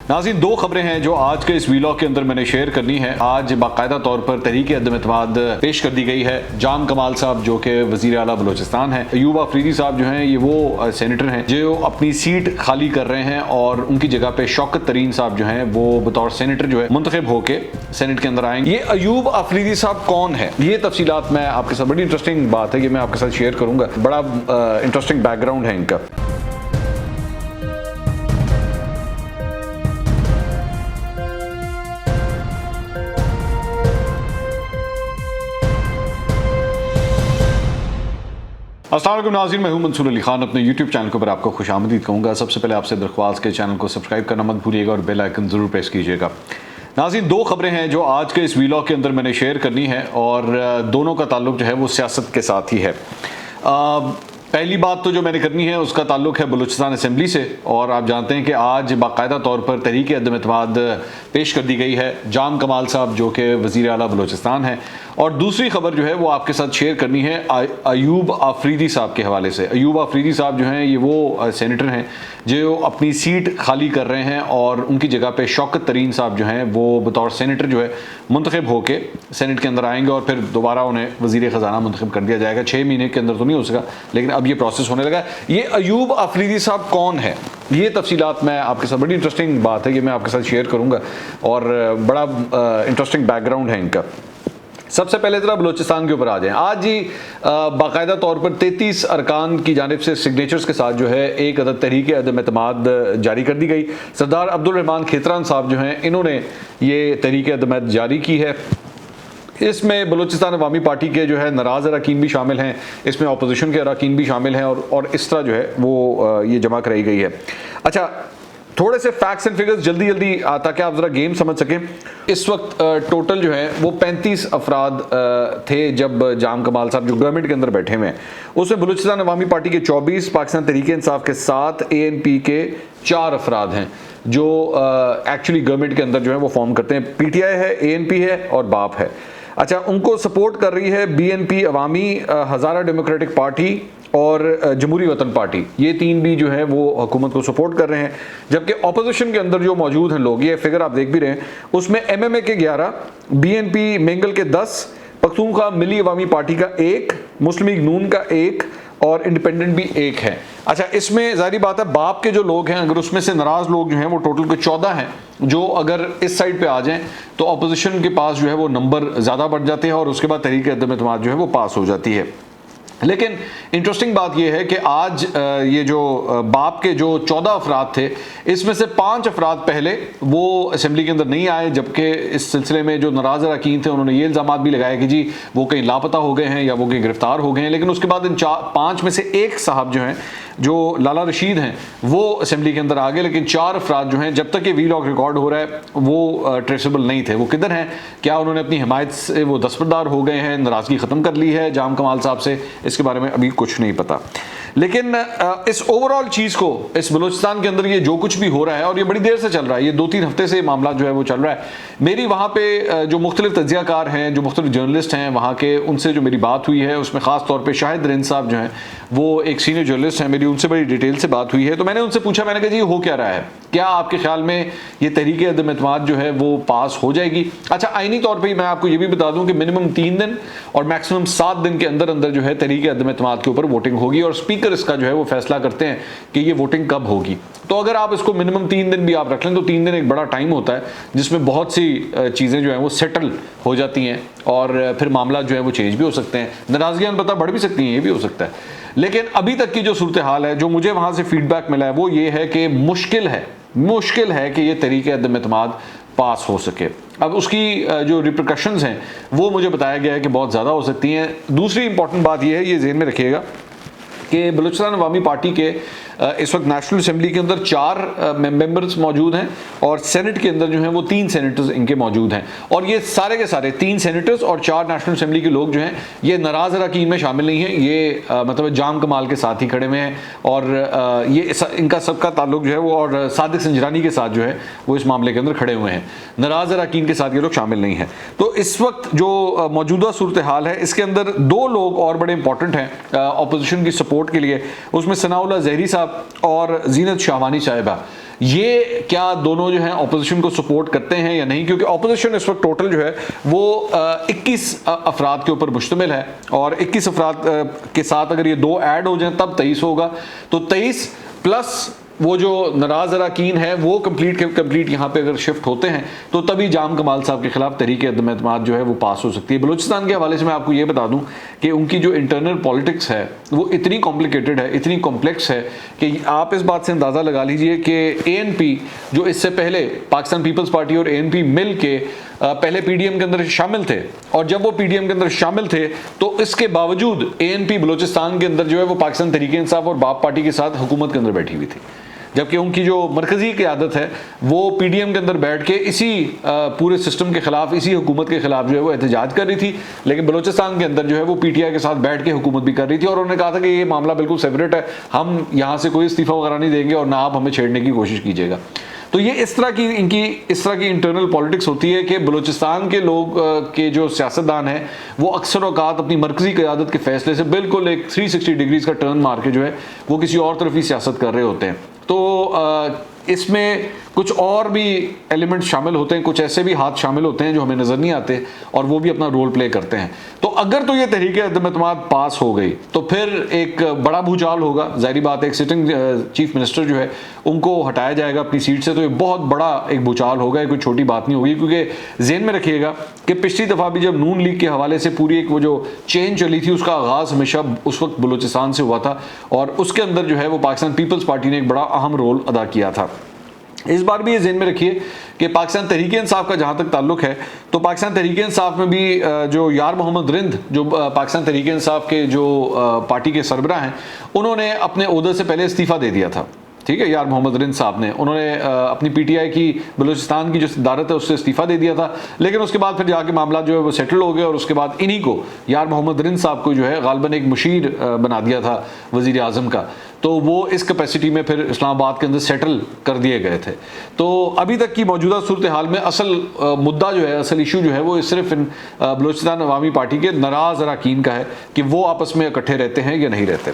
नाज़रीन, दो खबरें हैं जो आज के इस वीलॉग के अंदर मैंने शेयर करनी है। आज बाकायदा तौर पर तहरीक अदम एतमाद पेश कर दी गई है। जाम कमाल साहब जो कि वज़ीर आला बलोचिस्तान है, अयूब आफरीदी साहब जो हैं ये वो सेनेटर हैं जो अपनी सीट खाली कर रहे हैं और उनकी जगह पे शौकत तरीन साहब जो हैं वो बतौर सेनेटर जो है मुंतखब होके सेनेट के अंदर आएंगे। ये अयूब आफरीदी साहब कौन है, ये तफसीलात मैं आपके साथ, बड़ी इंटरेस्टिंग बात है, ये मैं आपके साथ शेयर करूंगा। बड़ा इंटरेस्टिंग बैकग्राउंड है इनका। अस्सलाम वालेकुम नाज़रीन, मैं हूं मंसूर अली खान। अपने YouTube चैनल के ऊपर आपको खुशामदीद कहूँगा। सबसे पहले आपसे दरख्वास्त के चैनल को सब्सक्राइब करना मत भूलिएगा और बेल आइकन ज़रूर प्रेस कीजिएगा। नाज़रीन, दो खबरें हैं जो आज के इस वीलॉग के अंदर मैंने शेयर करनी है और दोनों का ताल्लुक जो है वो सियासत के साथ ही है। पहली बात तो जो मैंने करनी है उसका ताल्लुक है बलूचिस्तान असम्बली से, और आप जानते हैं कि आज बाकायदा तौर पर तहरीक अदम एतमाद पेश कर दी गई है। जाम कमाल साहब जो कि वज़ीर आला बलूचिस्तान है, और दूसरी खबर जो है वो आपके साथ शेयर करनी है अयूब आफरीदी साहब के हवाले से। अयूब आफरीदी साहब जो हैं ये वो सेनेटर हैं जो अपनी सीट खाली कर रहे हैं और उनकी जगह पे शौकत तरीन साहब जो हैं वो बतौर सेनेटर जो है मुंतखब होके सेनेट के अंदर आएंगे और फिर दोबारा उन्हें वज़ीर ख़जाना मुंतखब कर दिया जाएगा। 6 महीने के अंदर तो नहीं हो सका, लेकिन अब ये प्रोसेस होने लगा। ये अयूब आफरीदी साहब कौन है, ये तफसीलात मैं आपके साथ, बड़ी इंटरेस्टिंग बात है, ये मैं आपके साथ शेयर करूँगा और बड़ा इंटरेस्टिंग बैकग्राउंड है इनका। सबसे पहले ज़रा बलूचिस्तान के ऊपर आ जाएं। आज ही बाकायदा तौर पर 33 अरकान की जानिब से सिग्नेचर्स के साथ जो है एक अदद तहरीक अदम एतमाद जारी कर दी गई। सरदार अब्दुल रहमान खेतरान साहब जो हैं इन्होंने ये तहरीक अदम जारी की है। इसमें बलूचिस्तान अवामी पार्टी के जो है नाराज़ अरकान भी शामिल हैं, इसमें अपोजिशन के अरकान भी शामिल हैं और इस तरह जो है वो ये जमा कराई गई है। अच्छा, थोड़े से फैक्ट्स एंड फिगर्स जल्दी ताकि आप ज़रा गेम समझ सकें। इस वक्त टोटल जो है वो 35 अफराद थे जब जाम कमाल साहब जो गवर्नमेंट के अंदर बैठे हुए हैं, उसमें बलूचिस्तान अवामी पार्टी के 24, पाकिस्तान तहरीक इंसाफ के 7, ANP के 4 अफराद हैं जो एक्चुअली गवर्नमेंट के अंदर जो है वो फॉर्म करते हैं। PTI है, ANP है और बाप है। अच्छा, उनको सपोर्ट कर रही है BNP अवामी, हज़ारा डेमोक्रेटिक पार्टी और जमहूरी वतन पार्टी। ये तीन भी जो है वो हुकूमत को सपोर्ट कर रहे हैं। जबकि अपोजिशन के अंदर जो मौजूद हैं लोग, ये फिगर आप देख भी रहे हैं, उसमें MMA के 11, BNP मेंगल के 10, पख्तूनख्वा मिली अवामी पार्टी का 1, मुस्लिम लीग नून का 1 और इंडिपेंडेंट भी 1 है। अच्छा, इसमें जाहिर बात है बाप के जो लोग हैं, अगर उसमें से नाराज़ लोग जो हैं वो टोटल के 14 हैं, जो अगर इस साइड पे आ जाएं तो अपोजिशन के पास जो है वो नंबर ज़्यादा बढ़ जाते हैं और उसके बाद तहरीक अदम एतमाद जो है वो पास हो जाती है। लेकिन इंटरेस्टिंग बात यह है कि आज ये जो बाप के जो 14 अफराद थे, इसमें से 5 अफराद पहले वो असम्बली के अंदर नहीं आए, जबकि इस सिलसिले में जो नाराज़ अरकान थे उन्होंने ये इल्ज़ाम भी लगाया कि जी वो कहीं लापता हो गए हैं या वो कहीं गिरफ्तार हो गए हैं। लेकिन उसके बाद इन 5 में से एक साहब जो हैं, जो लाला रशीद हैं, वो असम्बली के अंदर आ गए। लेकिन 4 अफराद जो हैं, जब तक ये वीलॉग रिकॉर्ड हो रहा है, वो ट्रेसेबल नहीं थे। वो किधर हैं, क्या उन्होंने अपनी हिमायत से वो दस्तबरदार हो गए हैं, नाराज़गी ख़त्म कर ली है जाम कमाल साहब से, इसके बारे में अभी कुछ नहीं पता। लेकिन इस ओवरऑल चीज़ को, इस बलूचिस्तान के अंदर ये जो कुछ भी हो रहा है, और ये बड़ी देर से चल रहा है, ये 2-3 हफ्ते से मामला जो है वो चल रहा है। मेरी वहाँ पे जो मुख्तलिफ तज्ज़ियाकार हैं, जो मुख्तलिफ जर्नलिस्ट हैं वहाँ के, उनसे जो मेरी बात हुई है, उसमें ख़ास तौर पर शाहिद रिंद साहब जो हैं वो एक सीनियर जर्नलिस्ट हैं, मेरी उनसे बड़ी डिटेल से बात हुई है। तो मैंने उनसे पूछा, मैंने कहा जी हो क्या रहा है, क्या आपके ख्याल में ये तहरीक अदम एतमाद जो है वो पास हो जाएगी? अच्छा, आईनी तौर पर मैं आपको ये भी बता दूँ कि मिनिमम 3 दिन और मैक्सिमम 7 दिन के अंदर अंदर जो है तहरीक अदम एतमाद के ऊपर वोटिंग होगी और स्पीकर इसका जो है वो फैसला करते हैं कि ये वोटिंग कब होगी। तो अगर आप इसको मिनिमम 3 दिन भी आप रख लें तो 3 दिन एक बड़ा टाइम होता है जिसमें बहुत सी चीज़ें जो हैं वो सेटल हो जाती हैं और फिर मामला जो है वो चेंज भी हो सकते हैं, नाराज़गियाँ पता बढ़ भी सकती हैं, ये भी हो सकता है। लेकिन अभी तक की जो सूरत हाल है, जो मुझे वहाँ से फीडबैक मिला है, वो ये है कि मुश्किल है कि ये तहरीक अदम एतमाद पास हो सके। अब उसकी जो रिपरकशंस हैं वो मुझे बताया गया है कि बहुत ज़्यादा हो सकती हैं। दूसरी इंपॉर्टेंट बात यह है, ये ज़हन में रखिएगा कि बलूचिस्तान अवामी पार्टी के इस वक्त नेशनल असम्बली के अंदर 4 मेंबर्स मौजूद हैं और सेनेट के अंदर जो हैं वो 3 सेनेटर्स इनके मौजूद हैं। और ये सारे के सारे 3 सेनेटर्स और 4 नेशनल असम्बली के लोग जो हैं ये नाराज़ अरकान में शामिल नहीं हैं, ये मतलब जाम कमाल के साथ ही खड़े हुए हैं और ये इनका सबका ताल्लुक जो है वो और सादिक संजरानी के साथ जो है वो इस मामले के अंदर खड़े हुए हैं। नाराज़ अरकान के साथ ये लोग शामिल नहीं हैं। तो इस वक्त जो मौजूदा सूरत हाल है, इसके अंदर 2 लोग और बड़े इंपॉर्टेंट हैं अपोजिशन की सपोर्ट के लिए, उसमें सनाउल्लाह ज़हरी साहब और जीनत शाहवानी साहिबा। ये क्या दोनों जो है ऑपोजिशन को सपोर्ट करते हैं या नहीं, क्योंकि ऑपोजिशन इस वक्त टोटल जो है वो 21 अफराद के ऊपर मुश्तमिल है और 21 अफराद के साथ अगर ये 2 ऐड हो जाए तब 23 होगा। तो 23 प्लस वो जो नाराज अरकान है वो कंप्लीट यहाँ पे अगर शिफ्ट होते हैं तो तभी जाम कमाल साहब के खिलाफ तहरीक अदम एतमाद जो है वो पास हो सकती है। बलूचिस्तान के हवाले से मैं आपको ये बता दूं कि उनकी जो इंटरनल पॉलिटिक्स है वो इतनी कॉम्प्लिकेटेड है, इतनी कॉम्प्लेक्स है कि आप इस बात से अंदाज़ा लगा लीजिए कि ANP जो इससे पहले पाकिस्तान पीपल्स पार्टी और ANP मिल के पहले PDM के अंदर शामिल थे, और जब वो PDM के अंदर शामिल थे तो इसके बावजूद ANP बलूचिस्तान के अंदर जो है वो पाकिस्तान तहरीक इंसाफ और बाप पार्टी के साथ हुकूमत के अंदर बैठी हुई थी, जबकि उनकी जो मरकजी क़यादत है वो PDM के अंदर बैठ के इसी पूरे सिस्टम के खिलाफ, इसी हुकूमत के खिलाफ जो है वो एहतजाज कर रही थी। लेकिन बलूचिस्तान के अंदर जो है वो PTI के साथ बैठ के हुकूमत भी कर रही थी और उन्होंने कहा था कि ये मामला बिल्कुल सेपरेट है, हम यहाँ से कोई इस्तीफ़ा वगैरह नहीं देंगे और ना आप हमें छेड़ने की कोशिश कीजिएगा। तो ये इस तरह की इंटरनल पॉलिटिक्स होती है कि बलूचिस्तान के लोग के जो सियासतदान हैं वो अक्सर औकात अपनी मरकजी क़यादत के फैसले से बिल्कुल एक 360 डिग्रीज का टर्न मार के जो है वो किसी और तरफ ही सियासत कर रहे होते हैं। तो इसमें कुछ और भी एलिमेंट्स शामिल होते हैं, कुछ ऐसे भी हाथ शामिल होते हैं जो हमें नज़र नहीं आते और वो भी अपना रोल प्ले करते हैं। तो अगर तो ये तहरीक अदम एतमाद पास हो गई तो फिर एक बड़ा भूचाल होगा, जाहिर बात है। एक सिटिंग चीफ मिनिस्टर जो है उनको हटाया जाएगा अपनी सीट से, तो ये बहुत बड़ा एक भूचाल होगा, कोई छोटी बात नहीं होगी। क्योंकि ज़हन में रखिएगा कि पिछली दफ़ा भी जब नून लीग के हवाले से पूरी एक वो जो चेन चली थी उसका आगाज़ हमेशा उस वक्त बलूचिस्तान से हुआ था और उसके अंदर जो है वो पाकिस्तान पीपल्स पार्टी ने एक बड़ा अहम रोल अदा किया था। इस बार भी ये ज़हन में रखिए कि पाकिस्तान तहरीक इंसाफ का जहाँ तक ताल्लुक है तो पाकिस्तान तहरीक इंसाफ में भी जो यार मोहम्मद रिंद जो पाकिस्तान तहरीक इंसाफ के जो पार्टी के सरबराह हैं उन्होंने अपने ओहदे से पहले इस्तीफ़ा दे दिया था। ठीक है, यार मोहम्मद रिंद साहब ने उन्होंने अपनी PTI की बलूचिस्तान की जो सदारत है उससे इस्तीफ़ा दे दिया था, लेकिन उसके बाद फिर जाके मामला जो है वो सेटल हो गया और उसके बाद इन्हीं को यार मोहम्मद रिंद साहब को जो है गालबन एक मुशीर बना दिया था वज़ीर आज़म का, तो वो इस कैपेसिटी में फिर इस्लामाबाद के अंदर सेटल कर दिए गए थे। तो अभी तक की मौजूदा सूरत हाल में असल मुद्दा जो है, असल इशू जो है वो सिर्फ बलूचिस्तान अवामी पार्टी के नाराज़ अरकान का है कि वो आपस में इकट्ठे रहते हैं या नहीं रहते।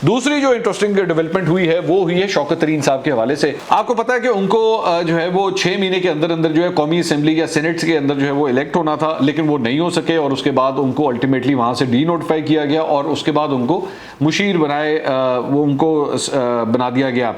दूसरी जो इंटरेस्टिंग डेवलपमेंट हुई है वो हुई है शौकत तरीन साहब के हवाले से। आपको पता है कि उनको जो है वो 6 महीने के अंदर अंदर जो है कौमी असम्बली या सेनेट के अंदर जो है वो इलेक्ट होना था, लेकिन वो नहीं हो सके और उसके बाद उनको अल्टीमेटली वहाँ से डी नोटिफाई किया गया और उसके बाद उनको मुशीर बनाए, वो उनको बना दिया गया,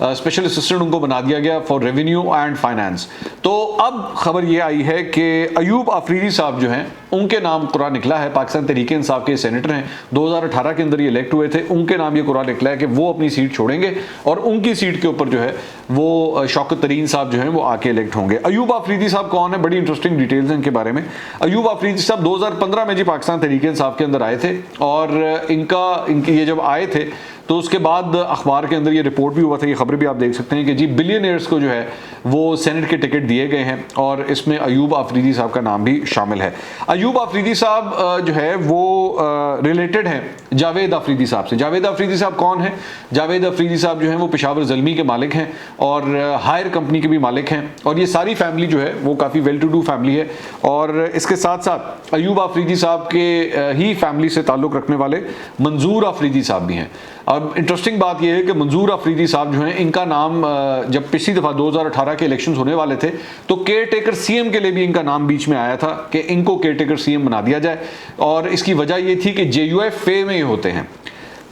स्पेशल असिस्टेंट उनको बना दिया गया फॉर रेवेन्यू एंड फाइनेंस। तो अब खबर ये आई है कि अयूब आफरीदी साहब जो हैं उनके नाम कुरान निकला है, पाकिस्तान तहरीक इंसाफ के सेनेटर हैं, 2018 के अंदर ये इलेक्ट हुए थे, उनके नाम ये कुरान निकला है कि वो अपनी सीट छोड़ेंगे और उनकी सीट के ऊपर जो है वो शौकत तरीन साहब जो हैं वो आके इलेक्ट होंगे। अयूब आफरीदी साहब कौन है, बड़ी इंटरेस्टिंग डिटेल्स हैं इनके बारे में। अयूब आफरीदी साहब 2015 में जी पाकिस्तान तहरीक इंसाफ के अंदर आए थे और इनके ये जब आए थे तो उसके बाद अखबार के अंदर ये रिपोर्ट भी हुआ था, ये खबर भी आप देख सकते हैं कि जी बिलियनियर्स को जो है वो सेनेट के टिकट दिए गए हैं और इसमें अयूब आफरीदी साहब का नाम भी शामिल है। अयूब आफरीदी साहब जो है वो रिलेटेड हैं जावेद आफरीदी साहब से। जावेद आफरीदी साहब कौन है? जावेद आफरीदी साहब जो हैं वो पेशावर ज़ल्मी के मालिक हैं और हायर कंपनी के भी मालिक हैं और ये सारी फैमिली जो है वो काफ़ी वेल टू डू फैमिली है और इसके साथ साथ अयूब आफरीदी साहब के ही फैमिली से ताल्लुक़ रखने वाले मंजूर आफरीदी साहब भी हैं। अब इंटरेस्टिंग बात यह है कि मंजूर आफरीदी साहब जो हैं इनका नाम जब पिछली दफ़ा 2018 के इलेक्शंस होने वाले थे तो केयर टेकर CM के लिए भी इनका नाम बीच में आया था कि इनको केयर टेकर CM बना दिया जाए और इसकी वजह ये थी कि JUI फे में होते हैं।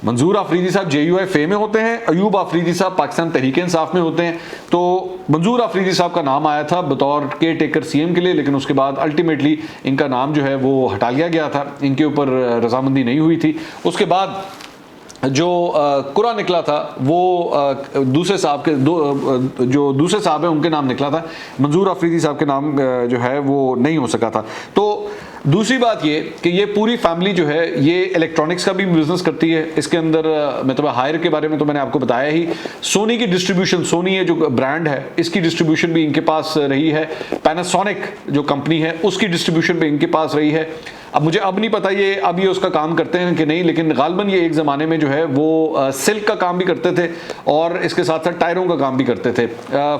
मंजूर आफरीदी साहब JUI फे में होते हैं, अयूब आफरीदी साहब पाकिस्तान तहरीक इंसाफ में होते हैं। तो मंजूर आफरीदी साहब का नाम आया था बतौर केयर टेकर CM के लिए, लेकिन उसके बाद अल्टीमेटली इनका नाम जो है वो हटा लिया गया था, इनके ऊपर रजामंदी नहीं हुई थी। उसके बाद जो कुरा निकला था वो दूसरे साहब के जो दूसरे साहब हैं उनके नाम निकला था, मंजूर आफरीदी साहब के नाम जो है वो नहीं हो सका था। तो दूसरी बात ये कि ये पूरी फैमिली जो है ये इलेक्ट्रॉनिक्स का भी बिजनेस करती है। इसके अंदर मतलब हायर के बारे में तो मैंने आपको बताया ही, सोनी की डिस्ट्रीब्यूशन, सोनी ये जो ब्रांड है इसकी डिस्ट्रीब्यूशन भी इनके पास रही है, पैनासोनिक जो कंपनी है उसकी डिस्ट्रीब्यूशन भी इनके पास रही है। अब मुझे अब नहीं पता ये अब ये उसका काम करते हैं कि नहीं, लेकिन गालबन ये एक ज़माने में जो है वो सिल्क का काम भी करते थे और इसके साथ साथ टायरों का काम भी करते थे।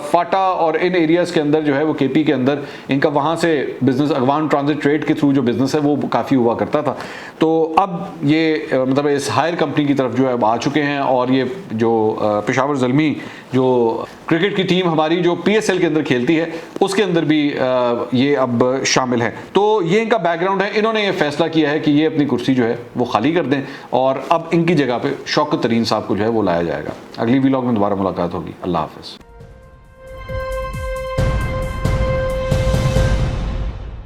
फाटा और इन एरियाज़ के अंदर जो है वो KP के अंदर इनका वहाँ से बिज़नेस अगवान ट्रांजिट ट्रेड के थ्रू जो बिज़नेस है वो काफ़ी हुआ करता था। तो अब ये मतलब इस हायर कंपनी की तरफ जो है आ चुके हैं और ये जो पेशावर ज़ल्मी जो क्रिकेट की टीम हमारी जो PSL के अंदर खेलती है उसके अंदर भी ये अब शामिल है। तो ये इनका बैकग्राउंड है। इन्होंने ये फैसला किया है कि ये अपनी कुर्सी जो है वो खाली कर दें और अब इनकी जगह पे शौकत तरीन साहब को जो है वो लाया जाएगा। अगली व्लॉग में दोबारा मुलाकात होगी। अल्लाह हाफ़िज़।